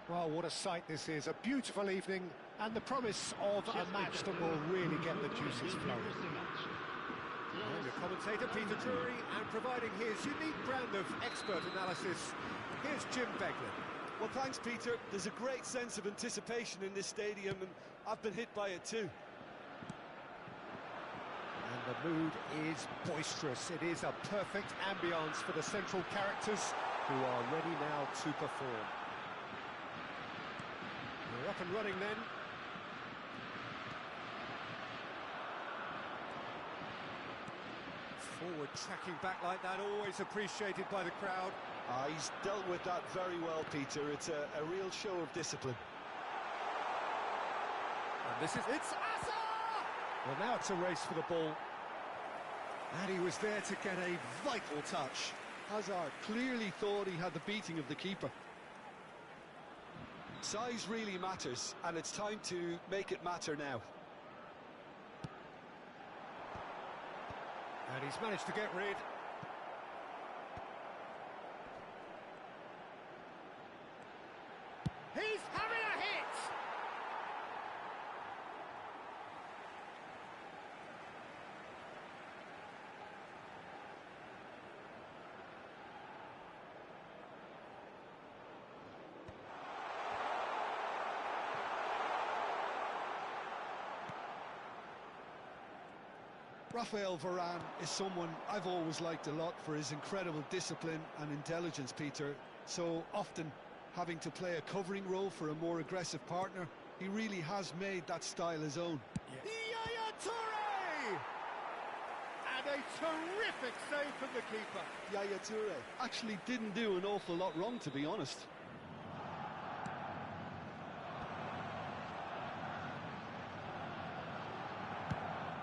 Well, what a sight this is. A beautiful evening and the promise of a match that will really get the juices flowing. And the commentator, Peter Drury, and providing his unique brand of expert analysis, here's Jim Beglin. Well, thanks, Peter. There's a great sense of anticipation in this stadium, and I've been hit by it too. And the mood is boisterous. It is a perfect ambience for the central characters who are ready now to perform. We're up and running then. Forward tracking back like that, always appreciated by the crowd. He's dealt with that very well, Peter. It's a real show of discipline. And it's Hazard! Well, now it's a race for the ball. And he was there to get a vital touch. Hazard clearly thought he had the beating of the keeper. Size really matters, and it's time to make it matter now. And he's managed to get rid. He's having a hit! Raphael Varane is someone I've always liked a lot for his incredible discipline and intelligence, Peter. So often having to play a covering role for a more aggressive partner, he really has made that style his own. Yaya Toure! And a terrific save from the keeper. Yaya Toure actually didn't do an awful lot wrong, to be honest.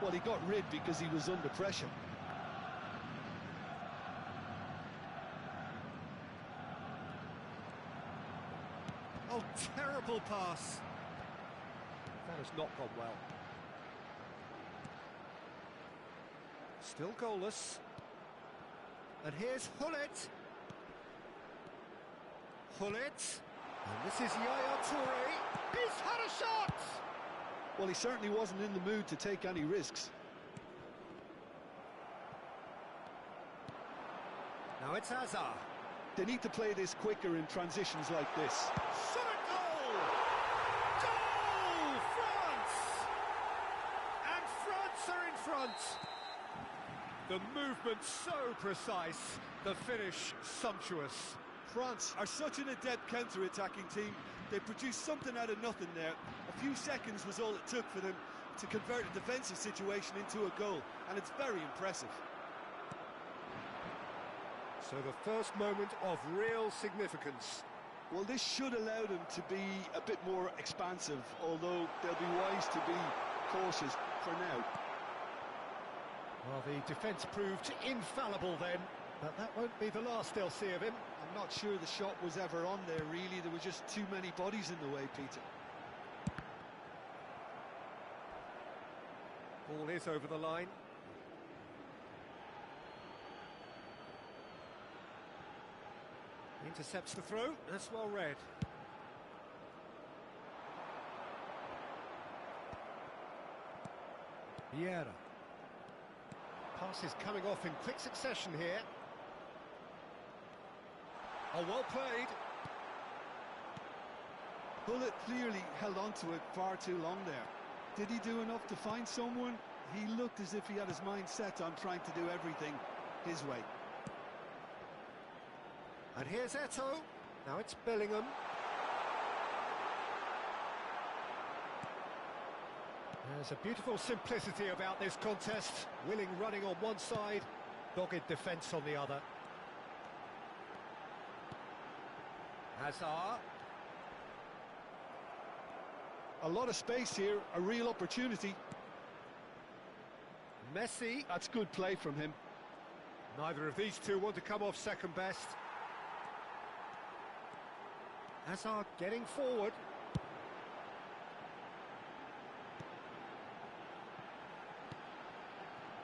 Well, he got rid because he was under pressure. Oh, terrible pass. That has not gone well. Still goalless. And here's Hullet. Hullet. And this is Yaya Toure. He's had a shot! Well, he certainly wasn't in the mood to take any risks. Now it's Hazard. They need to play this quicker in transitions like this. Shot at goal! Goal! France! And France are in front. The movement so precise, the finish sumptuous. France are such an adept counter-attacking team. They produced something out of nothing there. A few seconds was all it took for them to convert a defensive situation into a goal, and it's very impressive. So the first moment of real significance. Well, this should allow them to be a bit more expansive, although they'll be wise to be cautious for now. Well, the defence proved infallible then, but that won't be the last they'll see of him. I'm not sure the shot was ever on there, really. There were just too many bodies in the way, Peter. Ball is over the line. Intercepts the throw, that's well read. Vieira. Passes coming off in quick succession here. Oh, well played. Hullet clearly held on to it far too long there. Did he do enough to find someone? He looked as if he had his mind set on trying to do everything his way. And here's Eto'o. Now it's Bellingham. There's a beautiful simplicity about this contest. Willing running on one side, dogged defence on the other. Hazard. A lot of space here, a real opportunity. Messi. That's good play from him. Neither of these two want to come off second best. Hazard getting forward.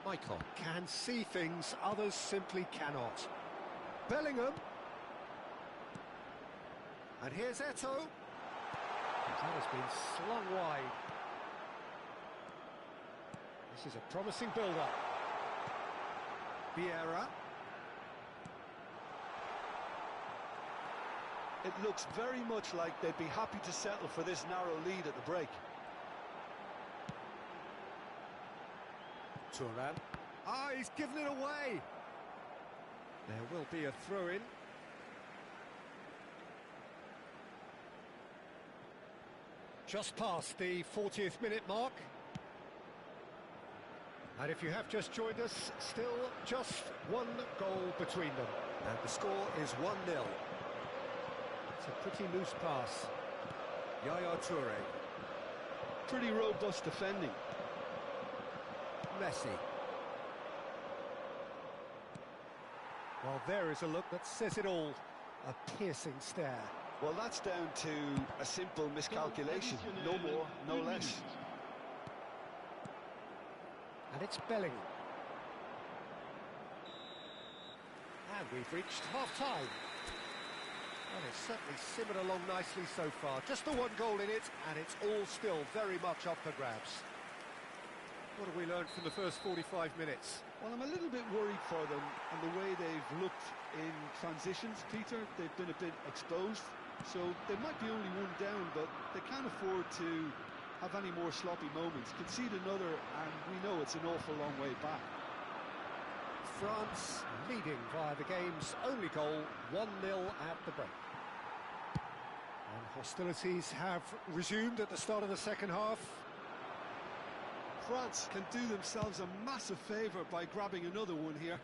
Michael can see things others simply cannot. Bellingham. And here's Eto'o. That has been slung wide. This is a promising build-up. Vieira. It looks very much like they'd be happy to settle for this narrow lead at the break. Turan. Ah, he's given it away. There will be a throw-in. Just past the 40th minute mark. And if you have just joined us, still just one goal between them. And the score is 1-0. It's a pretty loose pass. Yaya Toure. Pretty robust defending. Messi. Well, there is a look that says it all. A piercing stare. Well, that's down to a simple miscalculation. No more, no less. And it's Bellingham. And we've reached half-time. Well, it's certainly simmered along nicely so far. Just the one goal in it, and it's all still very much up for grabs. What have we learned from the first 45 minutes? Well, I'm a little bit worried for them and the way they've looked in transitions, Peter. They've been a bit exposed, so they might be only one down, but they can't afford to have any more sloppy moments. Concede another, and we know it's an awful long way back. France leading via the game's only goal, 1-0 at the break. And hostilities have resumed at the start of the second half. France can do themselves a massive favour by grabbing another one here.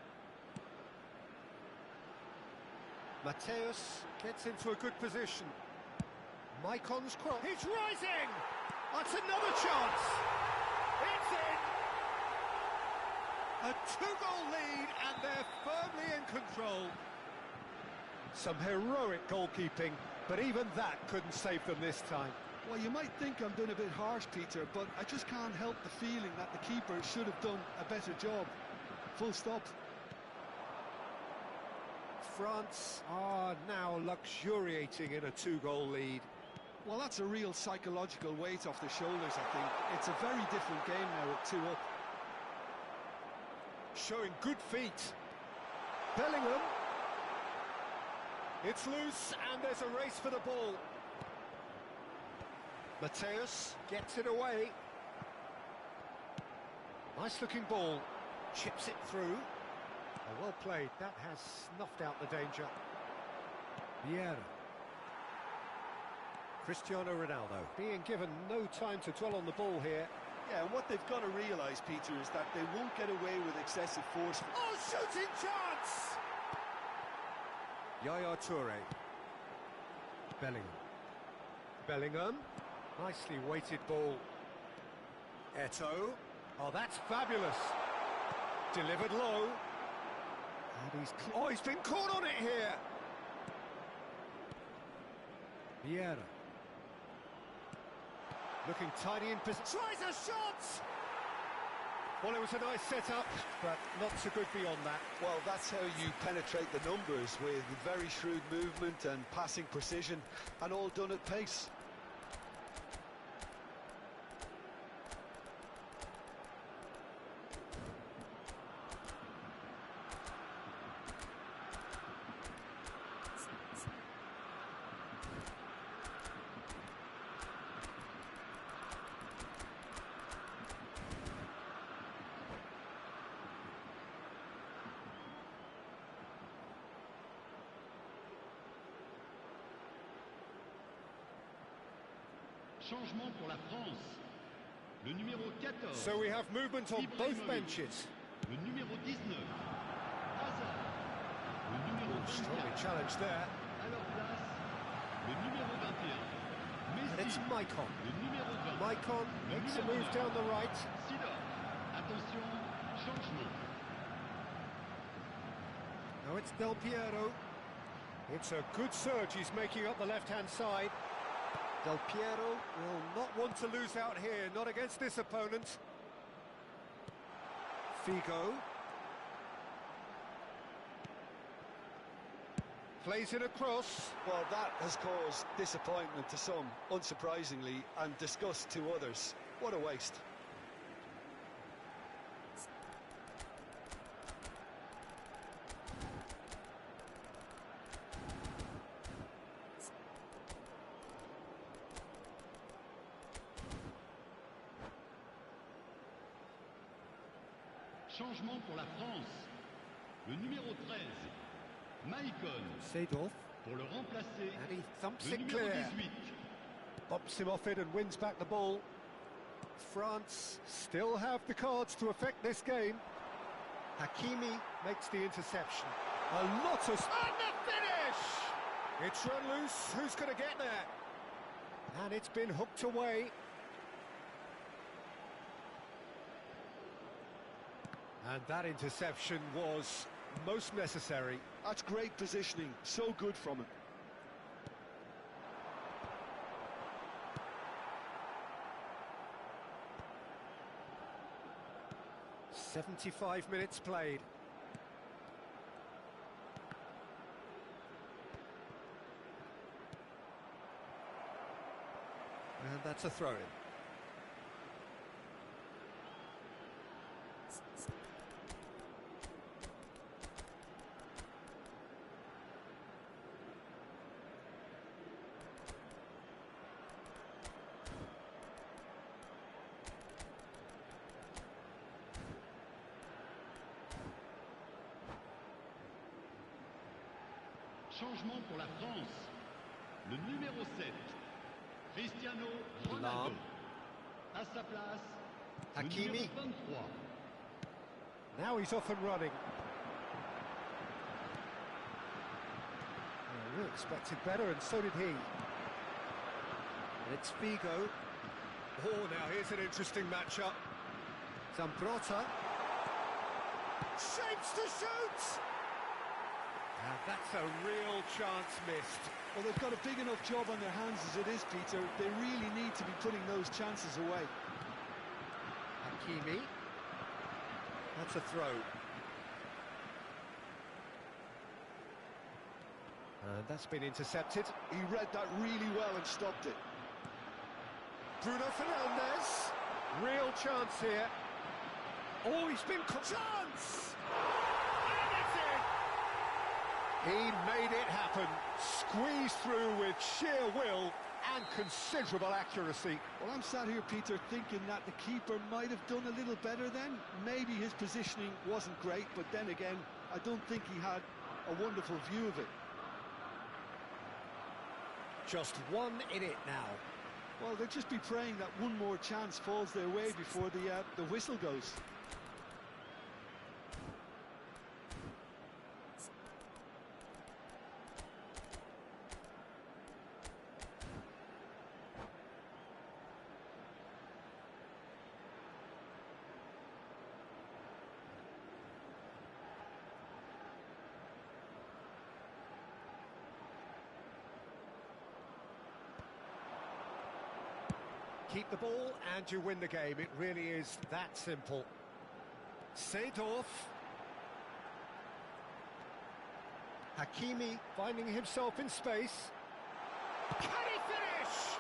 Mateus gets into a good position. Maicon's cross. He's rising! That's another chance! It's in! A two-goal lead, and they're firmly in control. Some heroic goalkeeping, but even that couldn't save them this time. Well, you might think I'm being a bit harsh, Peter, but I just can't help the feeling that the keeper should have done a better job. Full stop. France are now luxuriating in a two-goal lead. Well, that's a real psychological weight off their shoulders, I think. It's a very different game now at 2-up. Showing good feet. Bellingham. It's loose, and there's a race for the ball. Mateus gets it away. Nice looking ball. Chips it through. Oh, well played. That has snuffed out the danger. Vieira. Cristiano Ronaldo being given no time to dwell on the ball here. Yeah, and what they've got to realise, Peter, is that they won't get away with excessive force. Oh, shooting chance! Yaya Toure. Bellingham. Nicely weighted ball. Eto'o. Oh, that's fabulous. Delivered low. And he's been caught on it here. Vieira. Looking tidy in position. Tries a shot! Well, it was a nice setup, but not so good beyond that. Well, that's how you penetrate the numbers, with very shrewd movement and passing precision, and all done at pace. Changement pour la France. Le numéro 14. So we have movement on both benches. Le numéro 19. Hazard. Le numéro 24. Strongly challenged there. À leur place, le numéro 21. Messi. And it's Maicon. Le numéro 20. Maicon makes a move down the right. Sidor. Attention, changement. Now it's Del Piero. It's a good surge he's making up the left-hand side. Del Piero will not want to lose out here, not against this opponent. Figo. Plays in a cross. Well, that has caused disappointment to some, unsurprisingly, and disgust to others. What a waste. Changement pour la France. Le numéro 13, Maicon. Seedorf. Pour le remplacer, And he thumps le it numéro clear. 18. Bumps him off it and wins back the ball. France still have the cards to affect this game. Hakimi makes the interception. A lot of... And the finish! It's run loose. Who's going to get there? And it's been hooked away. And that interception was most necessary. That's great positioning, so good from him. "75 minutes played. And that's a throw-in. Changement pour la France. Le numéro 7, Cristiano Ronaldo. À sa place, Hakimi. le numéro 23. Now he's off and running. We expected better, and so did he. And it's Figo. Oh, now here's an interesting matchup. Zambrota. Shapes to shoot! And that's a real chance missed. Well, they've got a big enough job on their hands as it is, Peter. They really need to be putting those chances away. Hakimi. That's a throw. And that's been intercepted. He read that really well and stopped it. Bruno Fernandes. Real chance here. Oh, he's been... Chance! And it's in! He made it happen. Squeezed through with sheer will and considerable accuracy. Well, I'm sat here, Peter, thinking that the keeper might have done a little better then. Maybe his positioning wasn't great, but then again, I don't think he had a wonderful view of it. Just one in it now. Well, they'll just be praying that one more chance falls their way before the whistle goes. Keep the ball and you win the game. It really is that simple. Seedorf. Hakimi finding himself in space. Can he finish?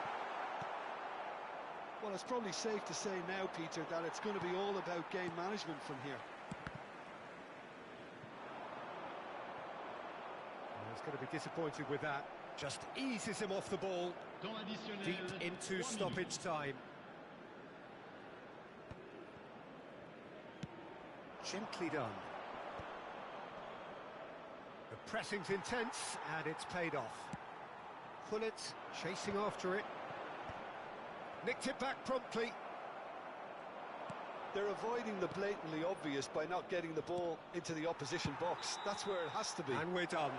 Well, it's probably safe to say now, Peter, that it's going to be all about game management from here. He's going to be disappointed with that. Just eases him off the ball. Deep into stoppage time. Gently done. The pressing's intense and it's paid off. Pullet chasing after it. Nicked it back promptly. They're avoiding the blatantly obvious by not getting the ball into the opposition box. That's where it has to be. And we're done.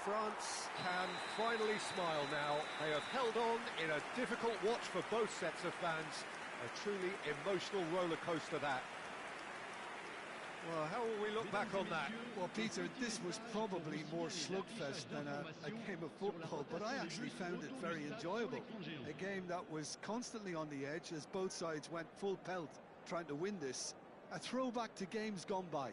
France can finally smile now. They have held on in a difficult watch for both sets of fans. A truly emotional roller coaster, that. Well, how will we look back on that? Well, Peter, this was probably more slugfest than a game of football, but I actually found it very enjoyable. A game that was constantly on the edge as both sides went full pelt trying to win this. A throwback to games gone by.